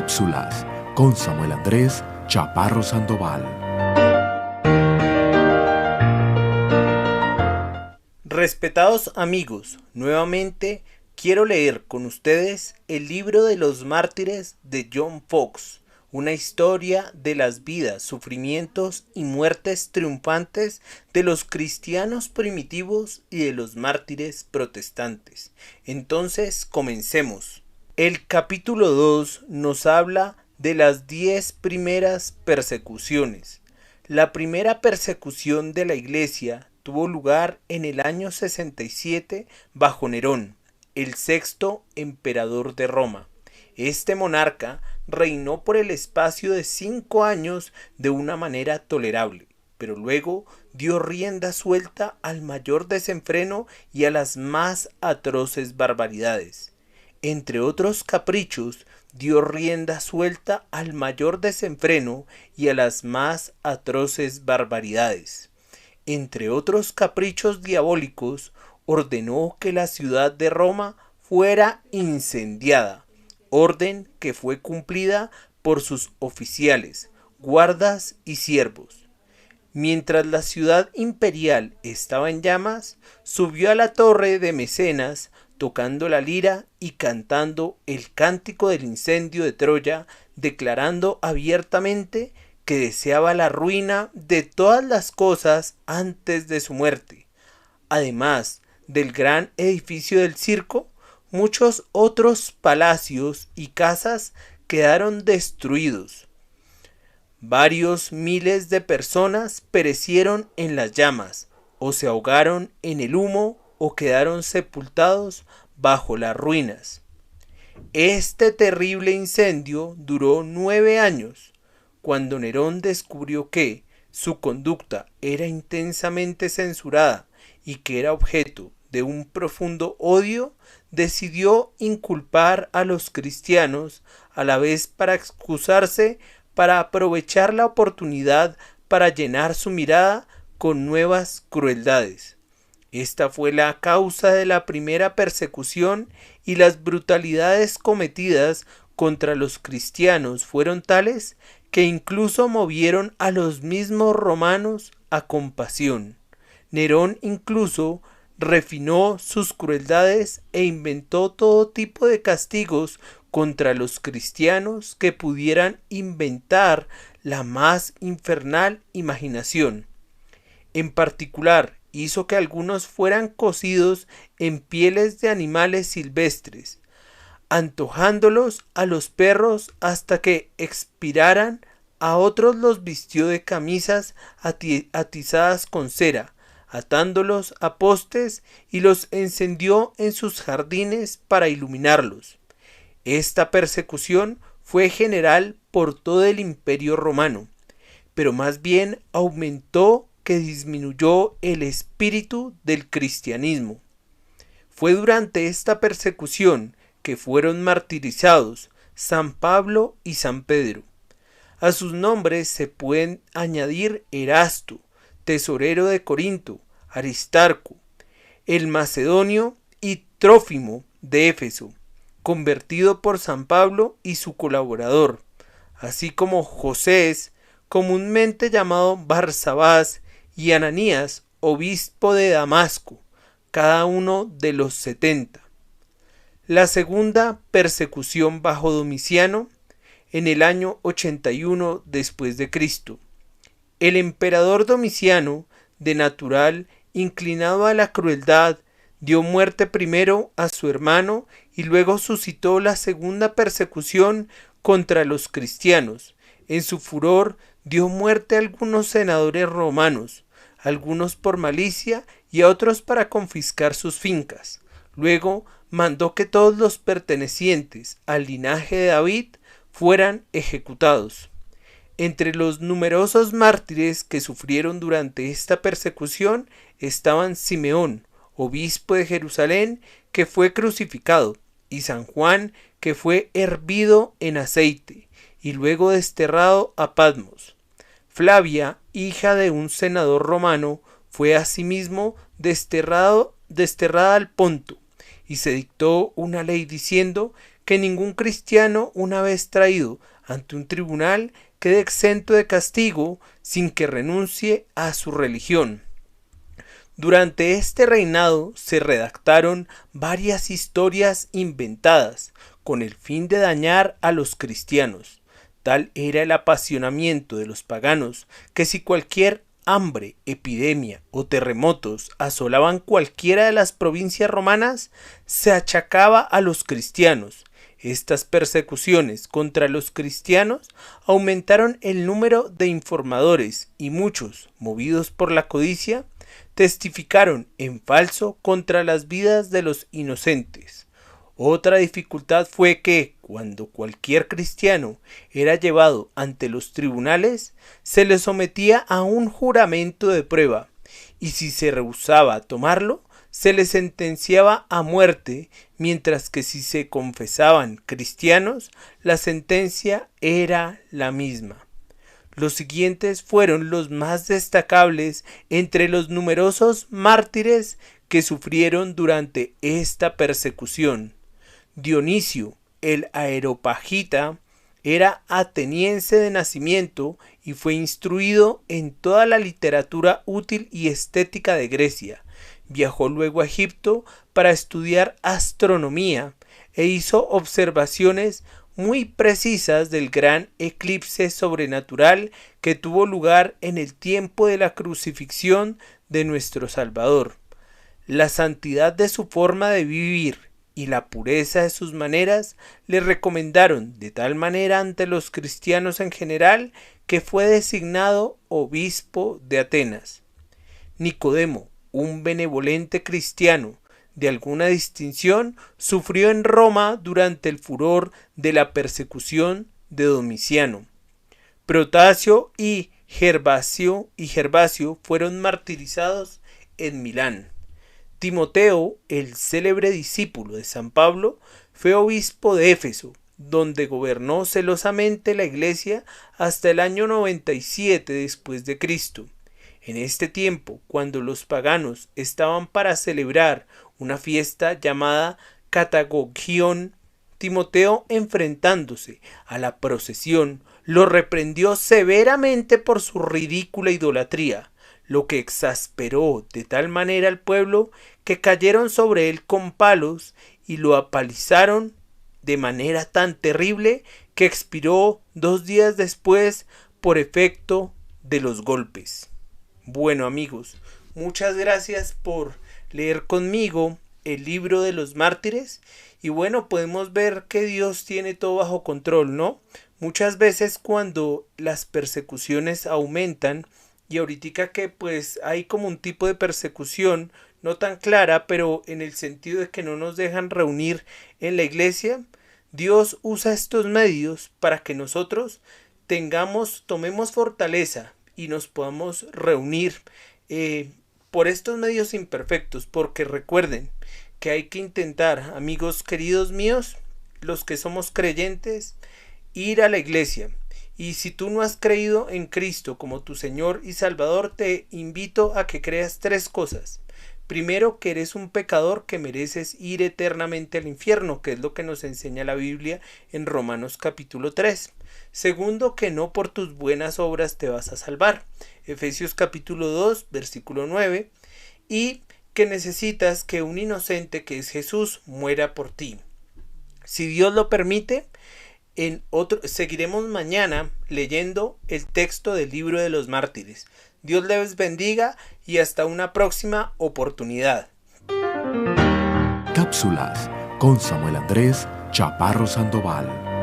Cápsulas con Samuel Andrés Chaparro Sandoval. Respetados amigos, nuevamente quiero leer con ustedes el libro de los mártires de John Foxe, una historia de las vidas, sufrimientos y muertes triunfantes de los cristianos primitivos y de los mártires protestantes. Entonces, comencemos. El capítulo 2 nos habla de las 10 primeras persecuciones. La primera persecución de la iglesia tuvo lugar en el año 67 bajo Nerón, el sexto emperador de Roma. Este monarca reinó por el espacio de 5 años de una manera tolerable, pero luego dio rienda suelta al mayor desenfreno y a las más atroces barbaridades. Entre otros caprichos, dio rienda suelta al mayor desenfreno y a las más atroces barbaridades. Entre otros caprichos diabólicos, ordenó que la ciudad de Roma fuera incendiada, orden que fue cumplida por sus oficiales, guardas y siervos. Mientras la ciudad imperial estaba en llamas, subió a la torre de Mecenas, tocando la lira y cantando el cántico del incendio de Troya, declarando abiertamente que deseaba la ruina de todas las cosas antes de su muerte. Además del gran edificio del circo, muchos otros palacios y casas quedaron destruidos. Varios miles de personas perecieron en las llamas, o se ahogaron en el humo, o quedaron sepultados bajo las ruinas. Este terrible incendio duró 9 años. Cuando Nerón descubrió que su conducta era intensamente censurada y que era objeto de un profundo odio, decidió inculpar a los cristianos a la vez para excusarse, para aprovechar la oportunidad para llenar su mirada con nuevas crueldades. Esta fue la causa de la primera persecución, y las brutalidades cometidas contra los cristianos fueron tales que incluso movieron a los mismos romanos a compasión. Nerón incluso refinó sus crueldades e inventó todo tipo de castigos contra los cristianos que pudieran inventar la más infernal imaginación. En particular, hizo que algunos fueran cocidos en pieles de animales silvestres, antojándolos a los perros hasta que expiraran. A otros los vistió de camisas atizadas con cera, atándolos a postes, y los encendió en sus jardines para iluminarlos. Esta persecución fue general por todo el Imperio Romano, pero más bien aumentó que disminuyó el espíritu del cristianismo. Fue durante esta persecución que fueron martirizados San Pablo y San Pedro. A sus nombres se pueden añadir Erasto, tesorero de Corinto, Aristarco, el macedonio, y Trófimo de Éfeso, convertido por San Pablo y su colaborador, así como Josés, comúnmente llamado Barsabás, y Ananías, obispo de Damasco, cada uno de los 70. La segunda persecución bajo Domiciano, en el año 81 después de Cristo. El emperador Domiciano, de natural inclinado a la crueldad, dio muerte primero a su hermano y luego suscitó la segunda persecución contra los cristianos. En su furor dio muerte a algunos senadores romanos, algunos por malicia y a otros para confiscar sus fincas. Luego mandó que todos los pertenecientes al linaje de David fueran ejecutados. Entre los numerosos mártires que sufrieron durante esta persecución estaban Simeón, obispo de Jerusalén, que fue crucificado, y San Juan, que fue hervido en aceite y luego desterrado a Patmos. Flavia, hija de un senador romano, fue asimismo desterrada al Ponto, y se dictó una ley diciendo que ningún cristiano, una vez traído ante un tribunal, quede exento de castigo sin que renuncie a su religión. Durante este reinado se redactaron varias historias inventadas con el fin de dañar a los cristianos. Tal era el apasionamiento de los paganos que si cualquier hambre, epidemia o terremotos asolaban cualquiera de las provincias romanas, se achacaba a los cristianos. Estas persecuciones contra los cristianos aumentaron el número de informadores y muchos, movidos por la codicia, testificaron en falso contra las vidas de los inocentes. Otra dificultad fue que, cuando cualquier cristiano era llevado ante los tribunales, se le sometía a un juramento de prueba, y si se rehusaba a tomarlo, se le sentenciaba a muerte, mientras que si se confesaban cristianos, la sentencia era la misma. Los siguientes fueron los más destacables entre los numerosos mártires que sufrieron durante esta persecución. Dionisio, el Areopagita, era ateniense de nacimiento y fue instruido en toda la literatura útil y estética de Grecia. Viajó luego a Egipto para estudiar astronomía e hizo observaciones muy precisas del gran eclipse sobrenatural que tuvo lugar en el tiempo de la crucifixión de nuestro Salvador. La santidad de su forma de vivir y la pureza de sus maneras le recomendaron de tal manera ante los cristianos en general que fue designado obispo de Atenas. Nicodemo, un benevolente cristiano de alguna distinción, sufrió en Roma durante el furor de la persecución de Domiciano. Protasio y Gervasio fueron martirizados en Milán. Timoteo, el célebre discípulo de San Pablo, fue obispo de Éfeso, donde gobernó celosamente la iglesia hasta el año 97 después de Cristo. En este tiempo, cuando los paganos estaban para celebrar una fiesta llamada Catagogión, Timoteo, enfrentándose a la procesión, lo reprendió severamente por su ridícula idolatría, lo que exasperó de tal manera al pueblo que cayeron sobre él con palos y lo apalizaron de manera tan terrible que expiró 2 días después por efecto de los golpes. Bueno, amigos, muchas gracias por leer conmigo el libro de los mártires y bueno, podemos ver que Dios tiene todo bajo control, ¿no? Muchas veces cuando las persecuciones aumentan y ahorita que pues hay como un tipo de persecución no tan clara, pero en el sentido de que no nos dejan reunir en la iglesia, Dios usa estos medios para que nosotros tomemos fortaleza y nos podamos reunir por estos medios imperfectos, porque recuerden que hay que intentar, amigos queridos míos, los que somos creyentes, ir a la iglesia. Y si tú no has creído en Cristo como tu Señor y Salvador, te invito a que creas 3 cosas. Primero, que eres un pecador que mereces ir eternamente al infierno, que es lo que nos enseña la Biblia en Romanos capítulo 3. Segundo, que no por tus buenas obras te vas a salvar, Efesios capítulo 2, versículo 9. Y que necesitas que un inocente que es Jesús muera por ti. Si Dios lo permite, seguiremos mañana leyendo el texto del libro de los mártires. Dios les bendiga y hasta una próxima oportunidad. Cápsulas con Samuel Andrés Chaparro Sandoval.